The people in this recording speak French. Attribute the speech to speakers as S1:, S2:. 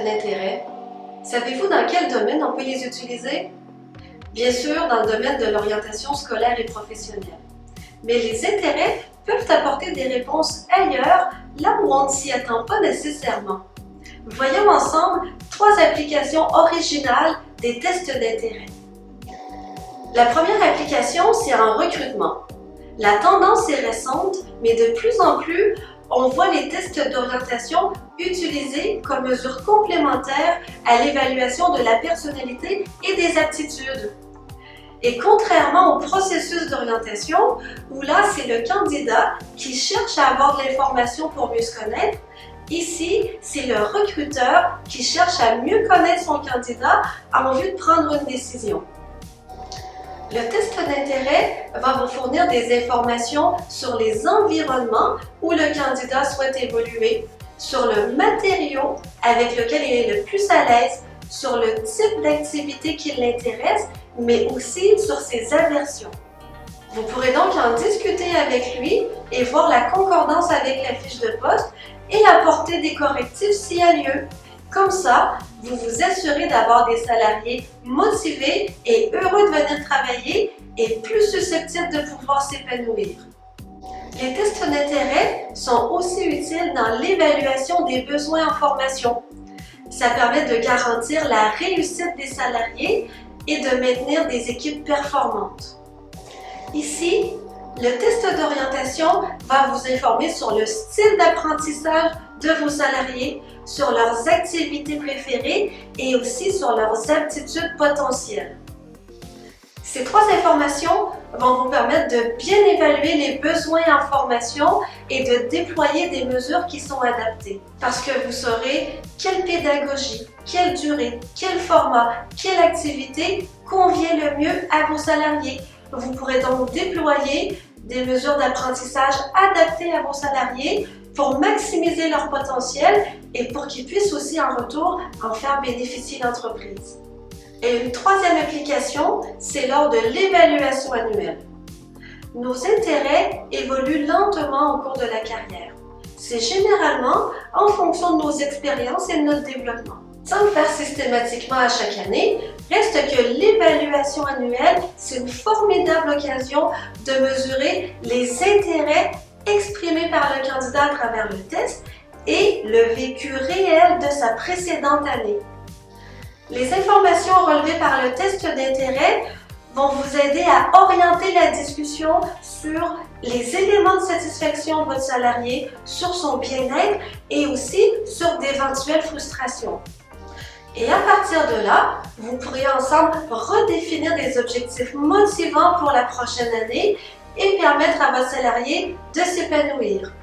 S1: d'intérêt. Savez-vous dans quel domaine on peut les utiliser? Bien sûr, dans le domaine de l'orientation scolaire et professionnelle. Mais les intérêts peuvent apporter des réponses ailleurs, là où on ne s'y attend pas nécessairement. Voyons ensemble 3 applications originales des tests d'intérêt. La première application, c'est en recrutement. La tendance est récente, mais de plus en plus, on voit les tests d'orientation utilisés comme mesure complémentaire à l'évaluation de la personnalité et des aptitudes. Et contrairement au processus d'orientation, où là, c'est le candidat qui cherche à avoir de l'information pour mieux se connaître, ici, c'est le recruteur qui cherche à mieux connaître son candidat en vue de prendre une décision. Le test d'intérêt va vous fournir des informations sur les environnements où le candidat souhaite évoluer, sur le matériau avec lequel il est le plus à l'aise, sur le type d'activité qui l'intéresse, mais aussi sur ses aversions. Vous pourrez donc en discuter avec lui et voir la concordance avec la fiche de poste et apporter des correctifs s'il y a lieu. Comme ça, vous vous assurez d'avoir des salariés motivés et heureux de venir travailler et plus susceptibles de pouvoir s'épanouir. Les tests d'intérêt sont aussi utiles dans l'évaluation des besoins en formation. Ça permet de garantir la réussite des salariés et de maintenir des équipes performantes. Ici, le test d'orientation va vous informer sur le style d'apprentissage de vos salariés, sur leurs activités préférées et aussi sur leurs aptitudes potentielles. Ces 3 informations vont vous permettre de bien évaluer les besoins en formation et de déployer des mesures qui sont adaptées. Parce que vous saurez quelle pédagogie, quelle durée, quel format, quelle activité convient le mieux à vos salariés. Vous pourrez donc déployer des mesures d'apprentissage adaptées à vos salariés pour maximiser leur potentiel et pour qu'ils puissent aussi en retour en faire bénéficier l'entreprise. Et une 3e application, c'est lors de l'évaluation annuelle. Nos intérêts évoluent lentement au cours de la carrière. C'est généralement en fonction de nos expériences et de notre développement. Sans le faire systématiquement à chaque année, reste que l'évaluation annuelle, c'est une formidable occasion de mesurer les intérêts exprimés par le candidat à travers le test et le vécu réel de sa précédente année. Les informations relevées par le test d'intérêt vont vous aider à orienter la discussion sur les éléments de satisfaction de votre salarié, sur son bien-être et aussi sur d'éventuelles frustrations. Et à partir de là, vous pourrez ensemble redéfinir des objectifs motivants pour la prochaine année et permettre à votre salarié de s'épanouir.